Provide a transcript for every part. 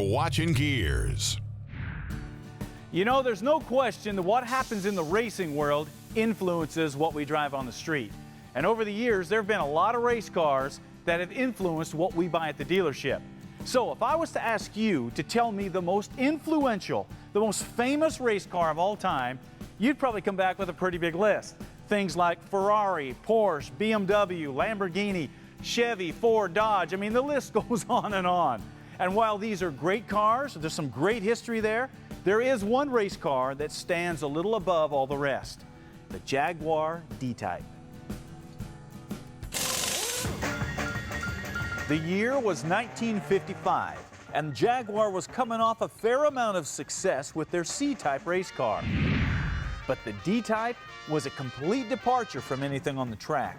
You're watching Gearz. You know, there's no question that what happens in the racing world influences what we drive on the street. And over the years, there have been a lot of race cars that have influenced what we buy at the dealership. So if I was to ask you to tell me the most influential, the most famous race car of all time, you'd probably come back with a pretty big list. Things like Ferrari, Porsche, BMW, Lamborghini, Chevy, Ford, Dodge. I mean, the list goes on and on. And while these are great cars, there's some great history there, there is one race car that stands a little above all the rest, the Jaguar D-type. The year was 1955, and Jaguar was coming off a fair amount of success with their C-type race car. But the D-type was a complete departure from anything on the track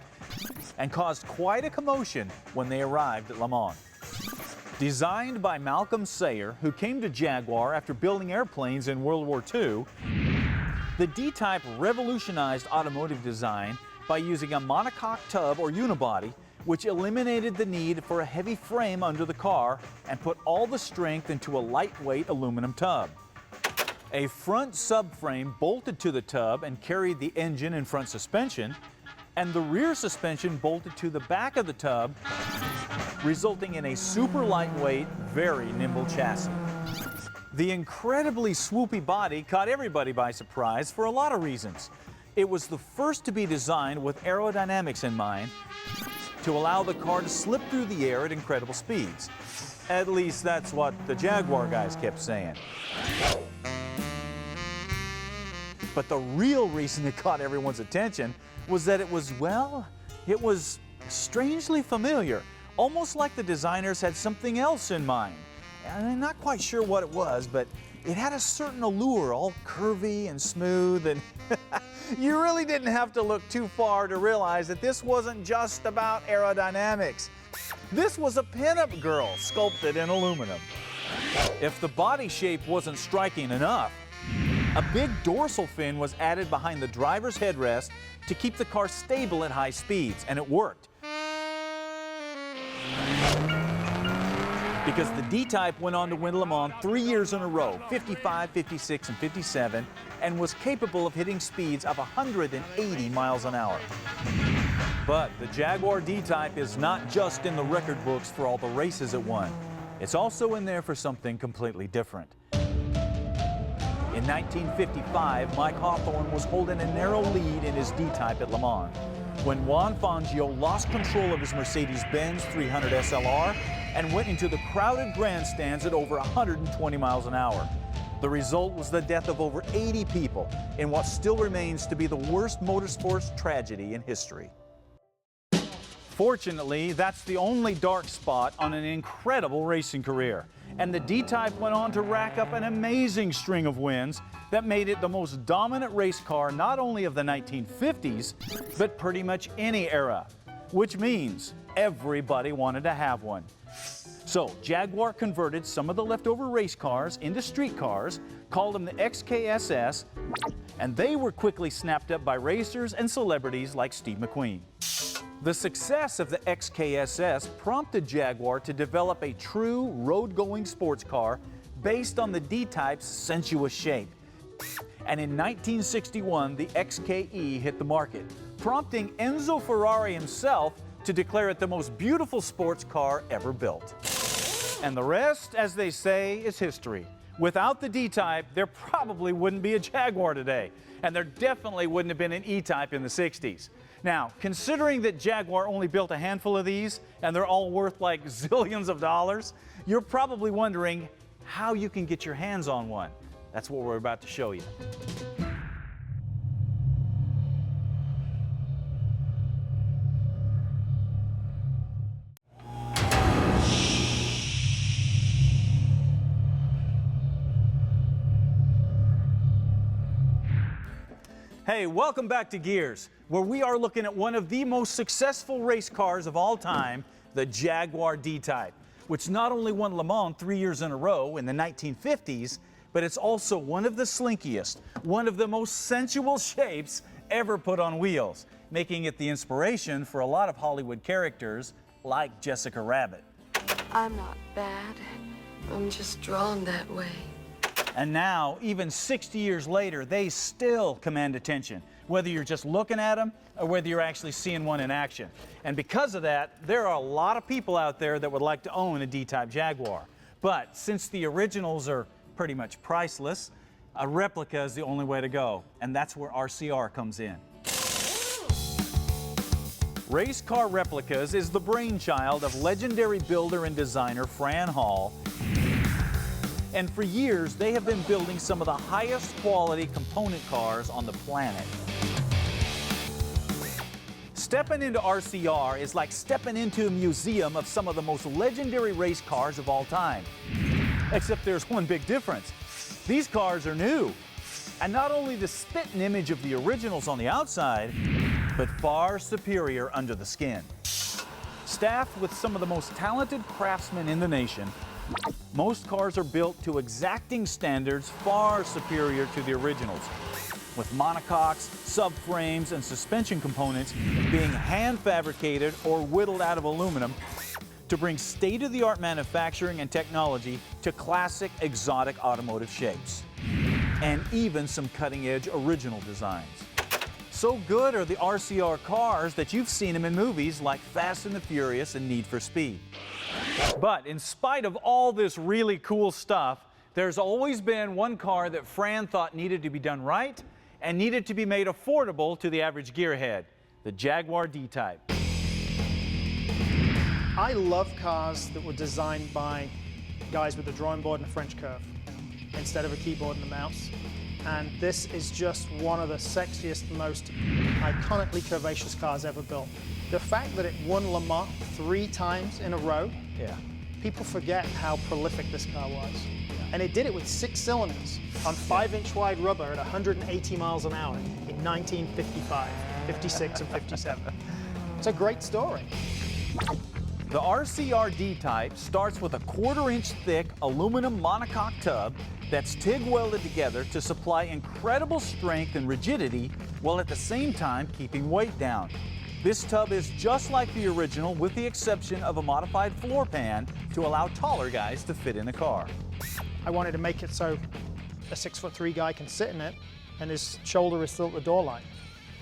and caused quite a commotion when they arrived at Le Mans. Designed by Malcolm Sayer, who came to Jaguar after building airplanes in World War II, the D-type revolutionized automotive design by using a monocoque tub or unibody, which eliminated the need for a heavy frame under the car and put all the strength into a lightweight aluminum tub. A front subframe bolted to the tub and carried the engine and front suspension, and the rear suspension bolted to the back of the tub, resulting in a super lightweight, very nimble chassis. The incredibly swoopy body caught everybody by surprise for a lot of reasons. It was the first to be designed with aerodynamics in mind to allow the car to slip through the air at incredible speeds. At least that's what the Jaguar guys kept saying. But the real reason it caught everyone's attention was that it was, well, it was strangely familiar, almost like the designers had something else in mind. And I'm not quite sure what it was, but it had a certain allure, all curvy and smooth, and you really didn't have to look too far to realize that this wasn't just about aerodynamics. This was a pinup girl sculpted in aluminum. If the body shape wasn't striking enough, a big dorsal fin was added behind the driver's headrest to keep the car stable at high speeds, and it worked. Because the D-type went on to win Le Mans 3 years in a row, 55, 56, and 57, and was capable of hitting speeds of 180 miles an hour. But the Jaguar D-type is not just in the record books for all the races it won. It's also in there for something completely different. In 1955, Mike Hawthorne was holding a narrow lead in his D-type at Le Mans when Juan Fangio lost control of his Mercedes-Benz 300 SLR and went into the crowded grandstands at over 120 miles an hour. The result was the death of over 80 people in what still remains to be the worst motorsports tragedy in history. Fortunately, that's the only dark spot on an incredible racing career. And the D-type went on to rack up an amazing string of wins that made it the most dominant race car not only of the 1950s, but pretty much any era, which means everybody wanted to have one. So Jaguar converted some of the leftover race cars into street cars, called them the XKSS, and they were quickly snapped up by racers and celebrities like Steve McQueen. The success of the XKSS prompted Jaguar to develop a true road-going sports car based on the D-type's sensuous shape. And in 1961, the XKE hit the market, prompting Enzo Ferrari himself to declare it the most beautiful sports car ever built. And the rest, as they say, is history. Without the D-type, there probably wouldn't be a Jaguar today, and there definitely wouldn't have been an E-type in the 60s. Now, considering that Jaguar only built a handful of these, and they're all worth like zillions of dollars, you're probably wondering how you can get your hands on one. That's what we're about to show you. Hey, welcome back to Gearz, where we are looking at one of the most successful race cars of all time, the Jaguar D-type, which not only won Le Mans 3 years in a row in the 1950s, but it's also one of the slinkiest, one of the most sensual shapes ever put on wheels, making it the inspiration for a lot of Hollywood characters like Jessica Rabbit. I'm not bad, I'm just drawn that way. And now, even 60 years later, they still command attention, whether you're just looking at them or whether you're actually seeing one in action. And because of that, there are a lot of people out there that would like to own a D-type Jaguar. But since the originals are pretty much priceless, a replica is the only way to go, and that's where RCR comes in. Race Car Replicas is the brainchild of legendary builder and designer Fran Hall. And for years, they have been building some of the highest quality component cars on the planet. Stepping into RCR is like stepping into a museum of some of the most legendary race cars of all time. Except there's one big difference. These cars are new. And not only the spitting image of the originals on the outside, but far superior under the skin. Staffed with some of the most talented craftsmen in the nation, most cars are built to exacting standards far superior to the originals, with monocoques, subframes, and suspension components being hand fabricated or whittled out of aluminum to bring state-of-the-art manufacturing and technology to classic exotic automotive shapes, and even some cutting-edge original designs. So good are the RCR cars that you've seen them in movies like Fast and the Furious and Need for Speed. But in spite of all this really cool stuff, there's always been one car that Fran thought needed to be done right and needed to be made affordable to the average gearhead, the Jaguar D-type. I love cars that were designed by guys with a drawing board and a French curve instead of a keyboard and a mouse. And this is just one of the sexiest, most iconically curvaceous cars ever built. The fact that it won Le Mans 3 times in a row, people forget how prolific this car was. And it did it with 6 cylinders on 5-inch wide rubber at 180 miles an hour in 1955, 56, and 57. It's a great story. The RCR D-type starts with a 1/4-inch thick aluminum monocoque tub that's TIG welded together to supply incredible strength and rigidity while at the same time keeping weight down. This tub is just like the original with the exception of a modified floor pan to allow taller guys to fit in the car. I wanted to make it so a 6'3" guy can sit in it and his shoulder is still at the door line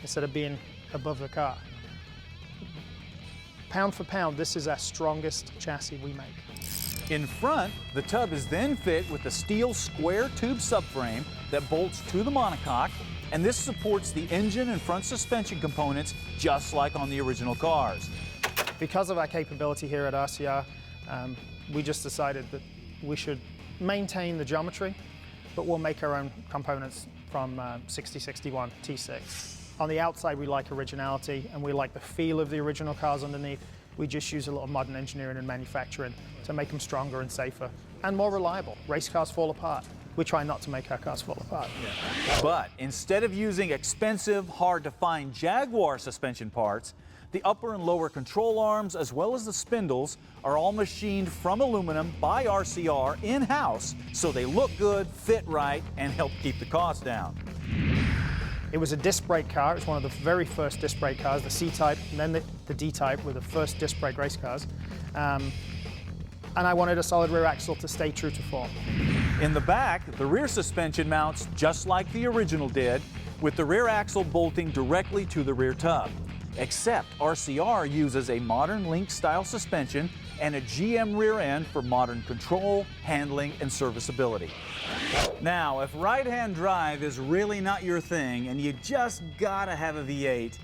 instead of being above the car. Pound for pound, this is our strongest chassis we make. In front, the tub is then fit with a steel square tube subframe that bolts to the monocoque, and this supports the engine and front suspension components just like on the original cars. Because of our capability here at RCR, we just decided that we should maintain the geometry, but we'll make our own components from 6061 T6. On the outside, we like originality, and we like the feel of the original cars underneath. We just use a little modern engineering and manufacturing to make them stronger and safer and more reliable. Race cars fall apart. We try not to make our cars fall apart. But instead of using expensive, hard-to-find Jaguar suspension parts, the upper and lower control arms, as well as the spindles, are all machined from aluminum by RCR in-house, so they look good, fit right, and help keep the cost down. It was a disc brake car. It was one of the very first disc brake cars, the C-type, and then the D-type were the first disc brake race cars. And I wanted a solid rear axle to stay true to form. In the back, the rear suspension mounts just like the original did, with the rear axle bolting directly to the rear tub. Except RCR uses a modern Link-style suspension and a GM rear end for modern control, handling, and serviceability. Now, if right-hand drive is really not your thing and you just gotta have a V8,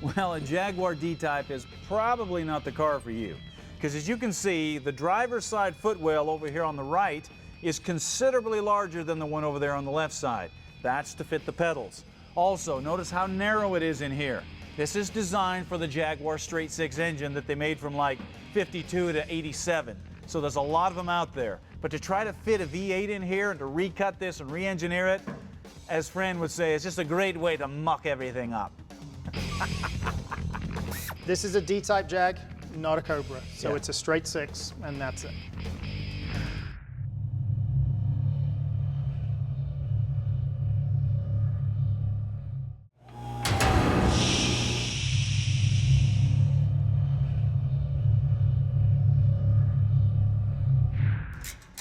well, a Jaguar D-type is probably not the car for you. Because as you can see, the driver's side footwell over here on the right is considerably larger than the one over there on the left side. That's to fit the pedals. Also, notice how narrow it is in here. This is designed for the Jaguar straight 6 engine that they made from like 52 to 87. So there's a lot of them out there. But to try to fit a V8 in here and to recut this and re-engineer it, as Fran would say, it's just a great way to muck everything up. This is a D-type Jag, not a Cobra. So it's a straight 6, and that's it.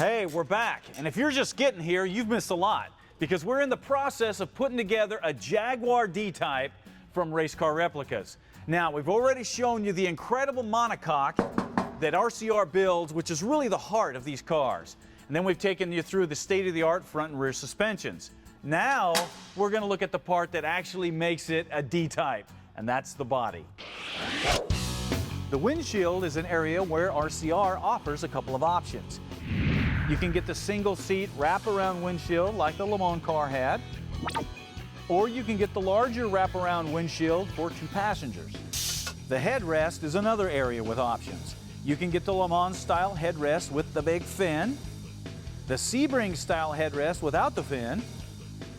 Hey, we're back. And if you're just getting here, you've missed a lot because we're in the process of putting together a Jaguar D-type from Racecar Replicas. Now, we've already shown you the incredible monocoque that RCR builds, which is really the heart of these cars. And then we've taken you through the state-of-the-art front and rear suspensions. Now, we're going to look at the part that actually makes it a D-type, and that's the body. The windshield is an area where RCR offers a couple of options. You can get the single-seat wrap-around windshield like the Le Mans car had, or you can get the larger wrap-around windshield for 2 passengers. The headrest is another area with options. You can get the Le Mans style headrest with the big fin, the Sebring style headrest without the fin,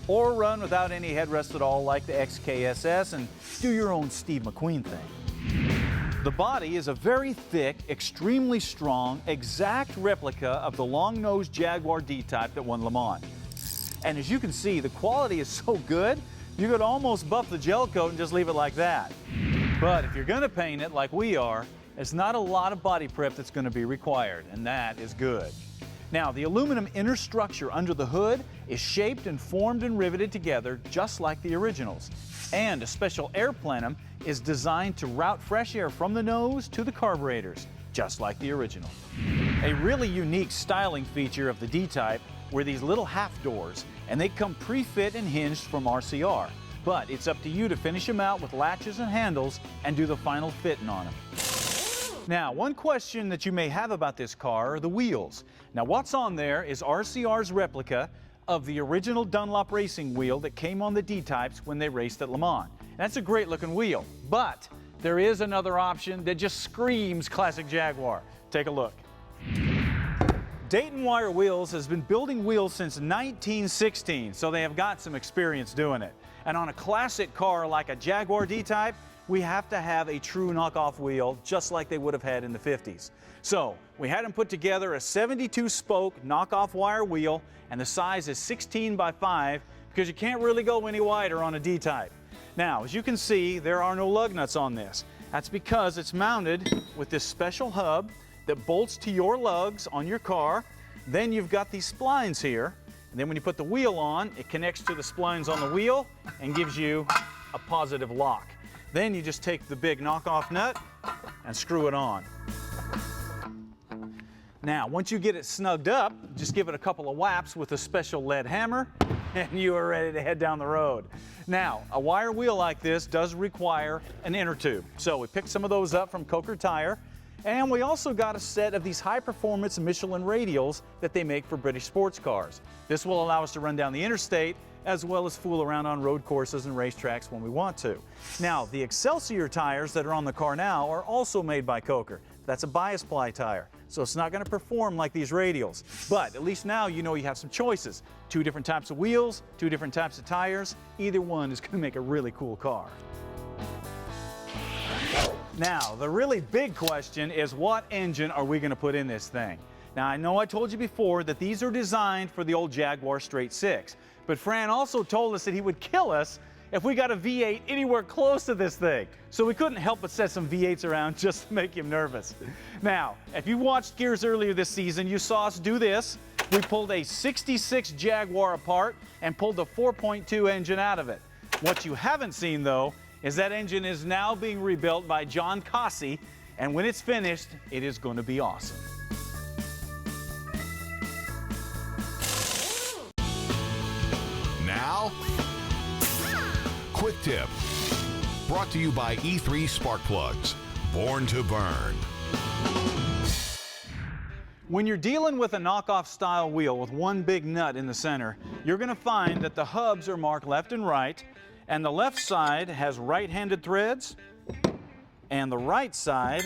or run without any headrest at all like the XKSS and do your own Steve McQueen thing. The body is a very thick, extremely strong, exact replica of the long-nosed Jaguar D-type that won Le Mans. And as you can see, the quality is so good, you could almost buff the gel coat and just leave it like that. But if you're going to paint it like we are, there's not a lot of body prep that's going to be required, and that is good. Now, the aluminum inner structure under the hood is shaped and formed and riveted together just like the originals. And a special air plenum is designed to route fresh air from the nose to the carburetors, just like the original. A really unique styling feature of the D-type were these little half doors, and they come pre-fit and hinged from RCR. But it's up to you to finish them out with latches and handles and do the final fitting on them. Now, one question that you may have about this car are the wheels. Now, what's on there is RCR's replica of the original Dunlop racing wheel that came on the D-types when they raced at Le Mans. That's a great looking wheel, but there is another option that just screams classic Jaguar. Take a look. Dayton Wire Wheels has been building wheels since 1916, so they have got some experience doing it. And on a classic car like a Jaguar D-type, we have to have a true knockoff wheel just like they would have had in the 50s. So we had them put together a 72 spoke knockoff wire wheel, and the size is 16 by 5 because you can't really go any wider on a D-type. Now, as you can see, there are no lug nuts on this. That's because it's mounted with this special hub that bolts to your lugs on your car. Then you've got these splines here, and then when you put the wheel on, it connects to the splines on the wheel and gives you a positive lock. Then you just take the big knockoff nut and screw it on. Now, once you get it snugged up, just give it a couple of whaps with a special lead hammer, and you are ready to head down the road. Now, a wire wheel like this does require an inner tube. So we picked some of those up from Coker Tire, and we also got a set of these high-performance Michelin radials that they make for British sports cars. This will allow us to run down the interstate as well as fool around on road courses and racetracks when we want to. Now, the Excelsior tires that are on the car now are also made by Coker. That's a bias ply tire, so it's not going to perform like these radials. But at least now you know you have some choices. 2 different types of wheels, 2 different types of tires. Either one is going to make a really cool car. Now, the really big question is, what engine are we going to put in this thing? Now, I know I told you before that these are designed for the old Jaguar straight 6, but Fran also told us that he would kill us if we got a V8 anywhere close to this thing. So we couldn't help but set some V8s around just to make him nervous. Now, if you watched Gearz earlier this season, you saw us do this. We pulled a 66 Jaguar apart and pulled the 4.2 engine out of it. What you haven't seen, though, is that engine is now being rebuilt by John Cossey, and when it's finished, it is going to be awesome. Now, Quick Tip, brought to you by E3 Spark Plugs, born to burn. When you're dealing with a knockoff style wheel with one big nut in the center, you're going to find that the hubs are marked left and right, and the left side has right-handed threads, and the right side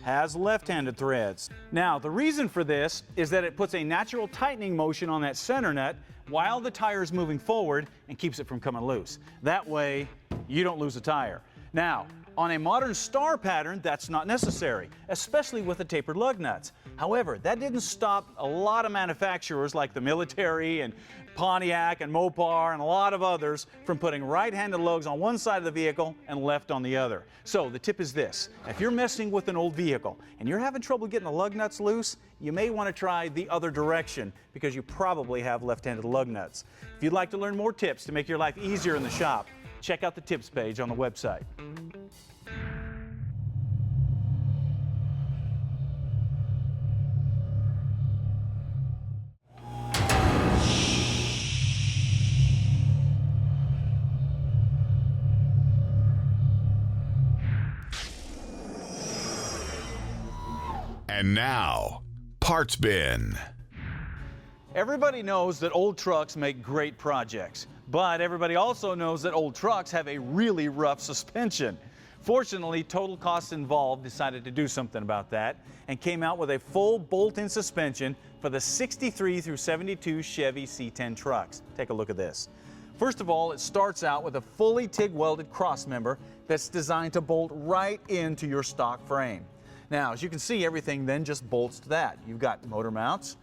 has left-handed threads. Now, the reason for this is that it puts a natural tightening motion on that center nut while the tire is moving forward and keeps it from coming loose. That way, you don't lose a tire. Now, On a modern star pattern, that's not necessary, especially with the tapered lug nuts. However, that didn't stop a lot of manufacturers like the military and Pontiac and Mopar and a lot of others from putting right-handed lugs on one side of the vehicle and left on the other. So the tip is this: if you're messing with an old vehicle and you're having trouble getting the lug nuts loose, you may want to try the other direction because you probably have left-handed lug nuts. If you'd like to learn more tips to make your life easier in the shop, check out the tips page on the website. And now, Parts Bin. Everybody knows that old trucks make great projects, but everybody also knows that old trucks have a really rough suspension. Fortunately, Total Cost Involved decided to do something about that and came out with a full bolt-in suspension for the 63 through 72 Chevy C10 trucks. Take a look at this. First of all, it starts out with a fully TIG welded crossmember that's designed to bolt right into your stock frame. Now, as you can see, everything then just bolts to that. You've got motor mounts,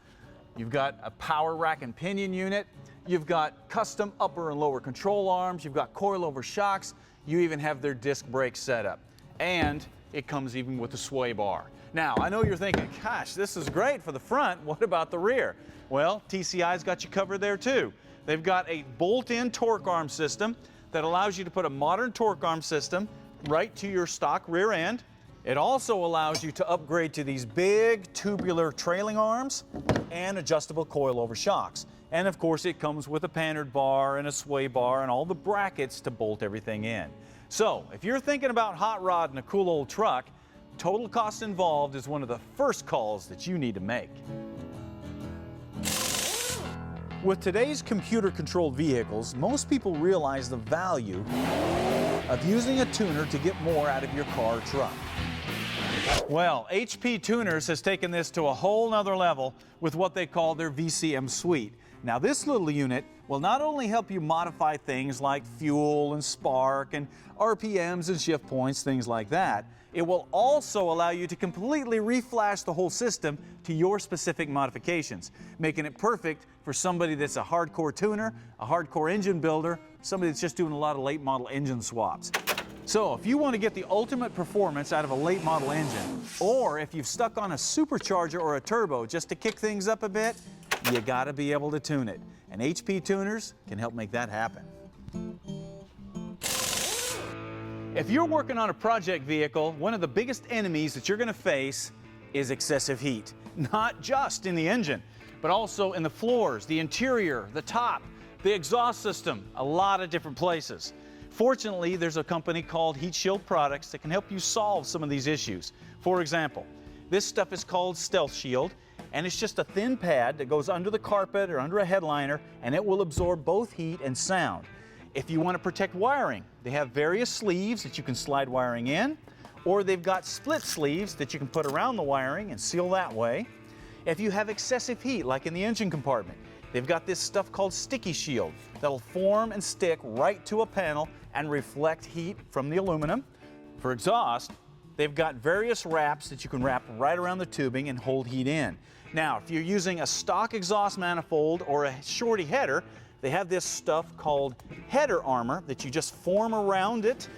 you've got a power rack and pinion unit, you've got custom upper and lower control arms, you've got coilover shocks, you even have their disc brake setup. And it comes even with a sway bar. Now, I know you're thinking, gosh, this is great for the front, what about the rear? Well, TCI's got you covered there too. They've got a bolt-in torque arm system that allows you to put a modern torque arm system right to your stock rear end. It also allows you to upgrade to these big tubular trailing arms and adjustable coilover shocks. And of course, it comes with a panhard bar and a sway bar and all the brackets to bolt everything in. So if you're thinking about hot rodding a cool old truck, Total Cost Involved is one of the first calls that you need to make. With today's computer-controlled vehicles, most people realize the value of using a tuner to get more out of your car or truck. Well, HP Tuners has taken this to a whole nother level with what they call their VCM suite. Now, this little unit will not only help you modify things like fuel and spark and RPMs and shift points, things like that, it will also allow you to completely reflash the whole system to your specific modifications, making it perfect for somebody that's a hardcore tuner, a hardcore engine builder, somebody that's just doing a lot of late model engine swaps. So if you want to get the ultimate performance out of a late model engine, or if you've stuck on a supercharger or a turbo just to kick things up a bit, you got to be able to tune it. And HP Tuners can help make that happen. If you're working on a project vehicle, one of the biggest enemies that you're going to face is excessive heat. Not just in the engine, but also in the floors, the interior, the top, the exhaust system, a lot of different places. Fortunately, there's a company called Heatshield Products that can help you solve some of these issues. For example, this stuff is called Stealth Shield, and it's just a thin pad that goes under the carpet or under a headliner, and it will absorb both heat and sound. If you want to protect wiring, they have various sleeves that you can slide wiring in, or they've got split sleeves that you can put around the wiring and seal that way. If you have excessive heat, like in the engine compartment, they've got this stuff called Sticky Shield that'll form and stick right to a panel and reflect heat from the aluminum. For exhaust, they've got various wraps that you can wrap right around the tubing and hold heat in. Now, if you're using a stock exhaust manifold or a shorty header, they have this stuff called header armor that you just form around it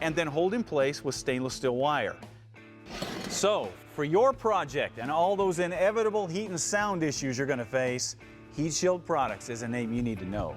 and then hold in place with stainless steel wire. So, for your project and all those inevitable heat and sound issues you're going to face, Heatshield Products is a name you need to know.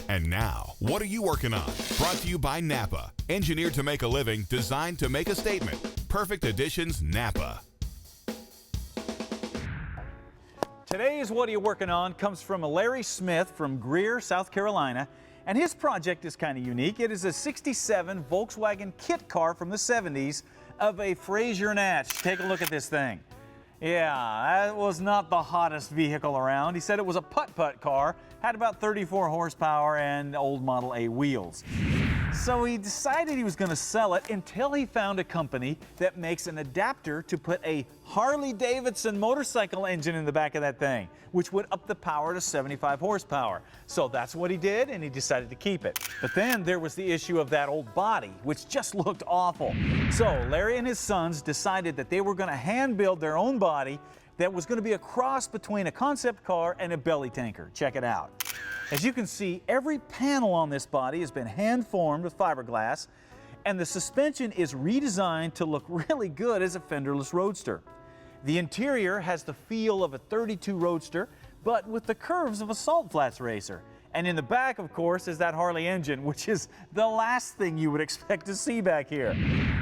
And now, what are you working on? Brought to you by NAPA. Engineered to make a living, designed to make a statement. Perfect Additions NAPA. Today's What Are You Working On comes from Larry Smith from Gearz, South Carolina, and his project is kind of unique. It is a 67 Volkswagen kit car from the 70s of a Fraser Natch. Take a look at this thing. Yeah, that was not the hottest vehicle around. He said it was a putt-putt car, had about 34 horsepower and old Model A wheels. So he decided he was going to sell it until he found a company that makes an adapter to put a Harley-Davidson motorcycle engine in the back of that thing, which would up the power to 75 horsepower. So that's what he did, and he decided to keep it. But then there was the issue of that old body, which just looked awful. So Larry and his sons decided that they were going to hand build their own body that was going to be a cross between a concept car and a belly tanker. Check it out. As you can see, every panel on this body has been hand formed with fiberglass, and the suspension is redesigned to look really good as a fenderless roadster. The interior has the feel of a 32 Roadster, but with the curves of a salt flats racer. And in the back, of course, is that Harley engine, which is the last thing you would expect to see back here.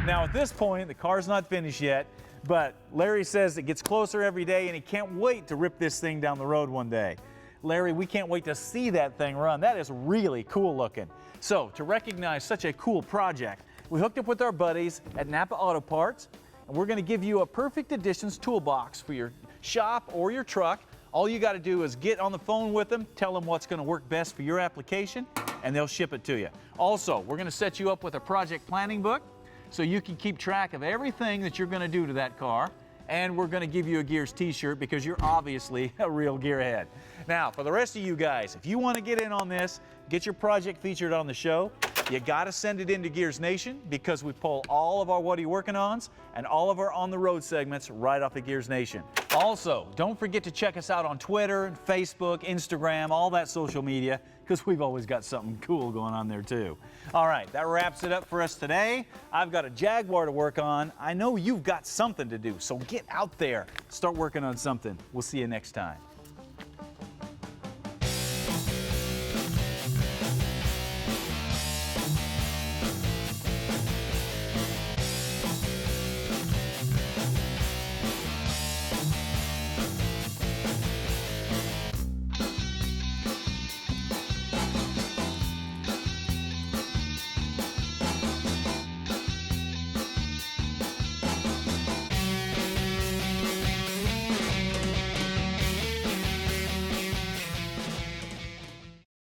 Now, at this point, the car's not finished yet, but Larry says it gets closer every day, and he can't wait to rip this thing down the road one day. Larry, we can't wait to see that thing run. That is really cool looking. So, to recognize such a cool project, we hooked up with our buddies at NAPA Auto Parts, and we're going to give you a Perfect Editions toolbox for your shop or your truck. All you got to do is get on the phone with them, tell them what's going to work best for your application, and they'll ship it to you. Also, we're going to set you up with a project planning book so you can keep track of everything that you're going to do to that car. And we're going to give you a Gearz t-shirt because you're obviously a real gearhead. Now, for the rest of you guys, if you want to get in on this, get your project featured on the show, you got to send it into Gearz Nation because we pull all of our What Are You Working Ons and all of our On the Road segments right off of Gearz Nation. Also, don't forget to check us out on Twitter, Facebook, Instagram, all that social media, because we've always got something cool going on there too. All right, that wraps it up for us today. I've got a Jaguar to work on. I know you've got something to do, so get out there, start working on something. We'll see you next time.